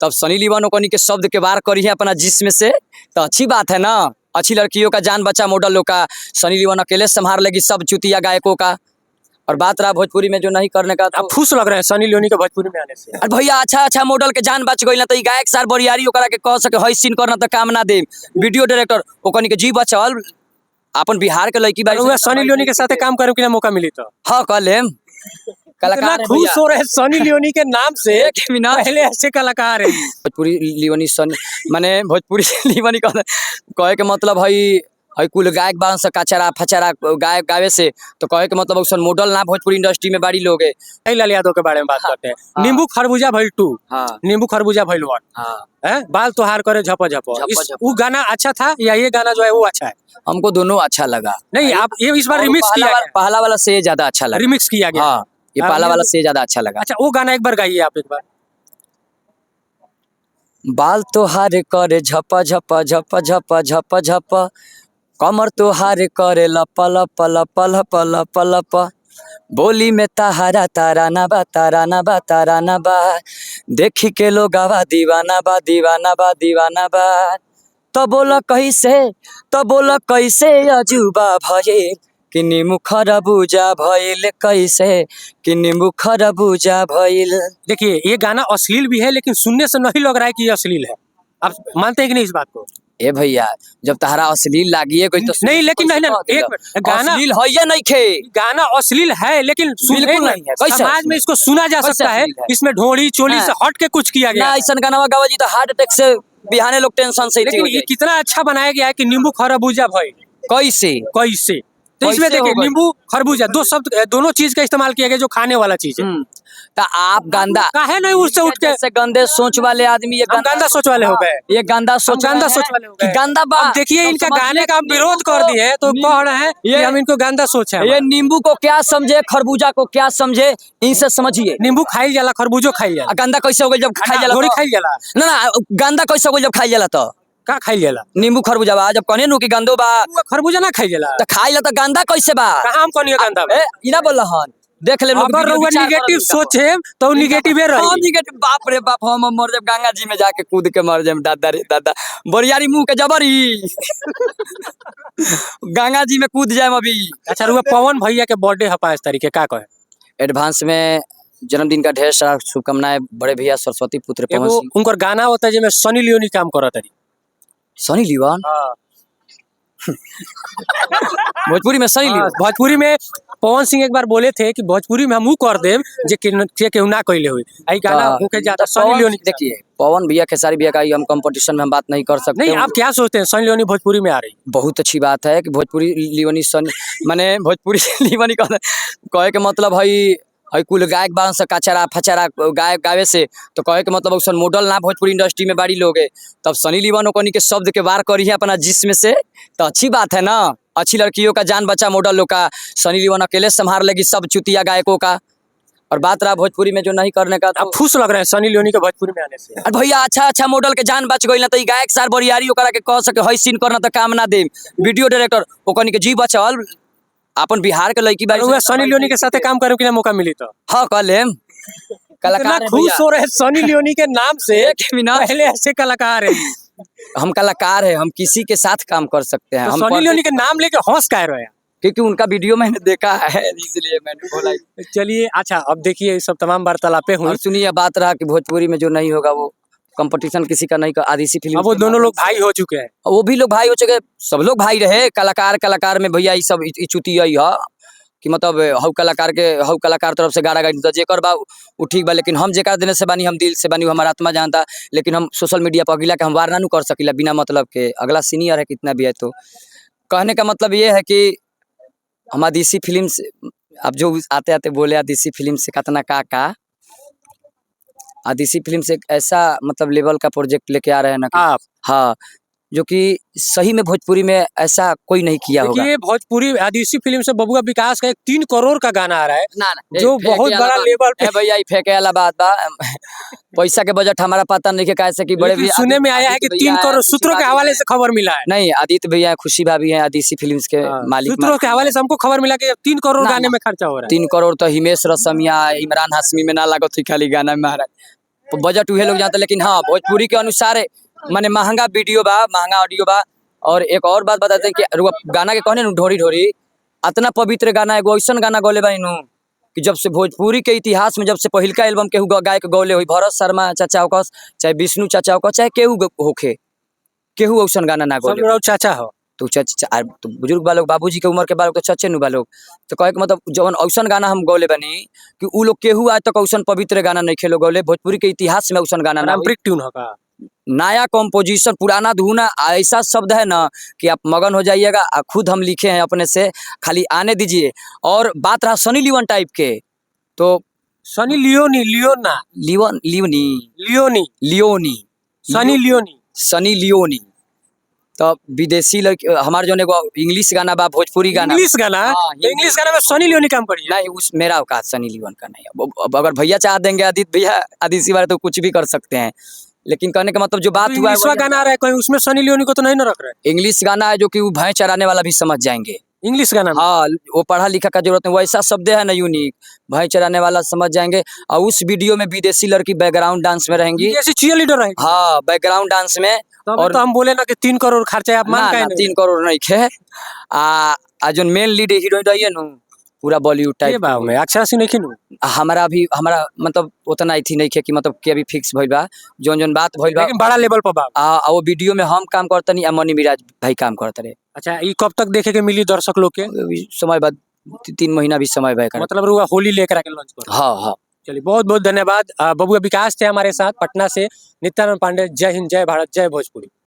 तब Sunny Leone ओकनी के शब्द के वार करी है अपना जिस्म से, तो अच्छी बात है ना। अच्छी लड़कियों का जान बचा मॉडल लोग का, सनी लियोन अकेले संभाल लेगी सब चुतिया गायकों का। और बात रहा भोजपुरी में जो नहीं करने का, अब खुश लग रहे हैं सनी लियोनी के भोजपुरी में आने से। अरे भैया अच्छा मॉडल के जान बच गई ना, तो गायक सार बरियारी ओकरा के कह सके हई सीन करना तो काम ना दे। वीडियो डायरेक्टर ओकनी के जी बचल अपन बिहार के लड़की बारी सनी लियोनी के साथ काम करे के मौका मिली तो हाँ कह लेम। कलाकार खुश हो रहे सनी लियोनी के नाम से, पहले ऐसे कलाकार है। भोजपुरी लियोनी सनी माने भोजपुरी लियोनी कहे के मतलब हई कुल गायक बारन से कचरा फचरा गायक गावे से, तो कहे के मतलब उसन मॉडल ना भोजपुरी इंडस्ट्री में बाड़ी लोग है। लाल यादव के बारे में बात करते हैं। नींबू खरबूजा भइल 2, नींबू खरबूजा भइल 1, बाल तोहार करे झपा झपा, वो गाना अच्छा था या ये गाना जो है वो अच्छा है? हमको दोनों अच्छा लगा। नहीं आप ये इस बार रिमिक्स किया गया, पहला वाला से ज्यादा अच्छा लगा। रिमिक्स किया गया। हाँ ये पहला वाला से ज्यादा अच्छा लगा। अच्छा वो गाना एक बार गाइए आप एक बार। बाल तोहार करे झपा झपा झपा झपा झपा झपा, कमर तोहार करे लप लप लप लप लप लप, बोली में ताहारा ताराना बा ताराना बा ताराना बा, देखी के लोग आवा दीवाना बा दीवाना बा दीवाना बा, तो बोला कैसे अजूबा भये कि नींबू खरबूजा भइल, कैसे कि नींबू खरबूजा भइल। देखिए ये गाना अश्लील भी है, लेकिन सुनने से नहीं लग रहा है कि ये अश्लील है। आप मानते हैं कि नहीं इस बात को? ए भैया जब तहरा अश्लील लागिए कोई तो नहीं, लेकिन नहीं एक गाना अश्लील है या नहीं खे, गाना अश्लील है लेकिन बिल्कुल नहीं है। समाज में इसको सुना जा सकता है। इसमें ढोड़ी चोली से हट के कुछ किया गया ना, ऐसा गाना गावा जी तो हार्ट अटैक से बिहाने लोग टेंशन से। लेकिन ये कितना अच्छा बनाया गया है कि नींबू खरबूजा भइल कैसे। तो इसमें देखिए नींबू खरबूजा दो शब्द, दोनों चीज का इस्तेमाल किया गया जो खाने वाला चीज है। तो आप गंदा काहे नहीं उससे उठ के गंदे सोच वाले आदमी ये गंदा सोच वाले हो गए, ये गंदा सोच वाले हो गए। गंदा बात देखिए इनका गाने का विरोध कर दिए तो कह रहे हैं कि हम इनको गंदा सोच है। ये नींबू को क्या समझे खरबूजा को क्या समझे, इनसे समझिए। नींबू खाई जाला खरबूजो खाई जाला, गंदा कैसे हो गई जब खाई जाला? खाई जाला ना गंदा कैसे हो गई जब खाई जाला? तो का खाई जाला? नींबू खरबूजा बा जब कहने नु कि गंदो बा, खरबूजा ना खाई जाला तो खाई ला तो गंदा कैसे बा? कहां हम कहनी गंदा बा? इना बोल हन देख ले। अगर रउआ निगेटिव सोचे तो निगेटिव रही। हां निगेटिव बाप रे बाप, हम मर जब गंगा जी में जाके कूद के मर जाम। दादा रे दादा, बरियारी मुंह के जबरी गंगा जी में कूद जाए अभी। अच्छा रुआ पवन भैया के बर्थडे है 5 तारीख के, का कहे? एडवांस में जन्मदिन का ढेर सारा शुभकामनाएं बड़े भैया सरस्वती पुत्र पवन सिंह। उनकर गाना होता है जिसमें सनी लियोनी काम करत है। सनी लियोन भोजपुरी में सनी लियोन। भोजपुरी में पवन सिंह एक बार बोले थे कि भोजपुरी में हम कर देव जे केहू ना कइले होई। आई गाना होके ज्यादा सनी लियोनी। देखिए पवन भैया खेसारी भैया का हम कंपटीशन में हम बात नहीं कर सकते। नहीं आप क्या सोचते हैं सनी लियोनी भोजपुरी में आ रही? बहुत अच्छी बात है कि भोजपुरी लियोनी सनी माने भोजपुरी लियोनी कहे के मतलब हई कुल गायक बारन से कचरा फचरा गायक गावे से, तो कहे के मतलब उसन मॉडल ना भोजपुरी इंडस्ट्री में बाड़ी लोग है। तब सनी लियोन ओकनी के शब्द के वार करी है अपना जिस्म से, तो अच्छी बात है ना। अच्छी लड़कियों का जान बचा मॉडल लोग का, सनी लियोन अकेले संभाल लेगी सब चुतिया गायकों का। और बात रहा भोजपुरी में जो नहीं करने का, आप खुश लग रहे हैं सनी लियोनी के भोजपुरी में आने से। अरे भैया अच्छा मॉडल के जान बच गई ना, तो गायक सार बरियारी ओकरा के कह सके हई सीन करना तो काम ना दे। वीडियो डायरेक्टर ओकनी के जी बचल अपन बिहार के लड़की बारी सनी लियोनी के साथ काम करे के मौका मिली तो हाँ कह लेम। कलाकार खुश हो रहे सनी लियोनी के नाम से, पहले ऐसे कलाकार है। हम कलाकार है, हम किसी के साथ काम कर सकते हैं। तो हम सनी लियोनी के नाम लेके हंस कह रहे हैं क्योंकि उनका वीडियो मैंने देखा है, इसलिए मैंने बोला। चलिए अच्छा अब देखिए सब तमाम वार्तालापें हुई। सुनिए बात रहा कि भोजपुरी में जो नहीं होगा वो कंपटीशन किसी का नहीं। आदिसी फिल्म वो दोनों लोग भाई हो चुके हैं, वो भी लोग भाई हो चुके, सब लोग भाई रहे। कलाकार में भैया ये सब चुतिया है कि मतलब हऊ कलाकार तरफ से गाड़ा गाड़ी तो जेकर बा उ ठीक बा, लेकिन हम जेकर देने से बानी, हम दिल से बानी, हमारा आत्मा जानता। लेकिन हम सोशल मीडिया पर अगला के हम वार ना कर सकीला बिना मतलब के। अगला सीनियर है कितना भी है, तो कहने का मतलब ये है कि हम आदिसी फिल्म से, अब जो आते आते बोले आदिसी फिल्म से कतना का आदिसी फिल्म से एक ऐसा मतलब लेवल का प्रोजेक्ट लेके आ रहे हैं ना आप। हाँ, जो कि सही में भोजपुरी में ऐसा कोई नहीं किया होगा। ये भोजपुरी आदिसी फिल्म से बबुआ विकास का एक 3 करोड़ का गाना आ रहा है ना, जो बहुत बड़ा लेवल पे भैया फेंके वाला बात बा। पैसा के बजट हमारा पता नहीं है कैसे कि बड़े भी सुनने में आया है कि 3 करोड़ सूत्रों के हवाले से खबर मिला है। नहीं आदित्य भैया खुशी भाभी है आदिसी फिल्म्स के मालिक। सूत्रों के हवाले से हमको खबर मिला कि 3 करोड़ गाने में खर्चा हो रहा है। 3 करोड़ तो हिमेश रसमिया इमरान हाशमी में ना लागत थी खाली गाना में महाराज। बजट उहे लोग जानते, लेकिन हाँ भोजपुरी के अनुसार माने महंगा वीडियो बा, महंगा ऑडियो बा। और एक और बात बताते हैं कि रुआ गाना के कहने नु ढोरी ढोरी, इतना पवित्र गाना एगो ऐसन गाना गौले बानी नु कि जब से भोजपुरी के इतिहास में जब से पहिलका एल्बम केहू गायक गौले हुई, भरत शर्मा चाचा होकस, चाहे विष्णु चाचा होकस, चाहे केहू होखे, केहू ऐसन गाना ना गौले। सब लोग चाचा हो तो चाचा तो बुजुर्ग बालोग, बाबूजी के उम्र के बालोग तो चचे नु बालोग, तो कहे के मतलब जवन ऐसन गाना हम गौले बनी कि उ लोग केहू आज तक ऐसन पवित्र गाना नहीं खेलो गौले, भोजपुरी के इतिहास में ऐसन गाना ना होई। पारंपरिक ट्यून होगा। नया कॉम्पोजिशन, पुराना धुन, ऐसा शब्द है ना कि आप मगन हो जाइएगा। खुद हम लिखे हैं अपने से, खाली आने दीजिए। और बात रहा सनी लियोन टाइप के, तो Sunny Leone, Leona, Leon Leone Leone, Leone Sunny Leone, Sunny Leone. तो विदेशी हमारे जो एगो इंग्लिश गाना बा, भोजपुरी गाना, इंग्लिश गाना, हाँ, तो इंग्लिश गाना में सनी लियोनी काम करिए। नहीं, उस मेरा औकात सनी लियोन का नहीं है। अब अगर भैया चाह देंगे, आदित्य भैया, आदित्य बारे तो कुछ भी कर सकते हैं, लेकिन कहने का मतलब जो बात हुआ है इंग्लिश गाना आ रहा है कहीं, उसमें सनी लियोनी को तो नहीं ना रख रहे। इंग्लिश गाना है जो कि वो भैंस चराने वाला भी समझ जाएंगे। इंग्लिश गाना में हाँ, वो पढ़ा लिखा का जरूरत नहीं, वैसा शब्द है ना यूनिक, भैंस चराने वाला समझ जाएंगे। और उस वीडियो में विदेशी लड़की बैकग्राउंड डांस में रहेंगी, ऐसी चीयर लीडर रहेगी। हाँ बैकग्राउंड डांस में। और तो हम बोले ना कि 3 करोड़ खर्चा है, आप मान ना, के 3 करोड़ नहीं खे। जो मेन लीड हीरोइन रही है नु, पूरा बॉलीवुड ये टाइप बात में अक्षरा सिंह नहीं खिनु। हमारा मतलब उतना ही थी नहीं खे कि मतलब कि अभी फिक्स भइल बा, जोन बात भइल बा। लेकिन बड़ा लेवल पर बा। वो वीडियो में हम काम करते नहीं, मनी मिराज भाई काम करते रहे। अच्छा, ये कब तक देखे के मिली दर्शक लोग के? अभी समय बाद 3 महीना भी समय भाई। मतलब रुआ होली लेकर आके लॉन्च कर। हाँ हाँ, चलिए, बहुत बहुत धन्यवाद। बबुआ विकास थे हमारे साथ पटना से। नित्यानंद पांडे, जय हिंद, जय भारत, जय भोजपुरी।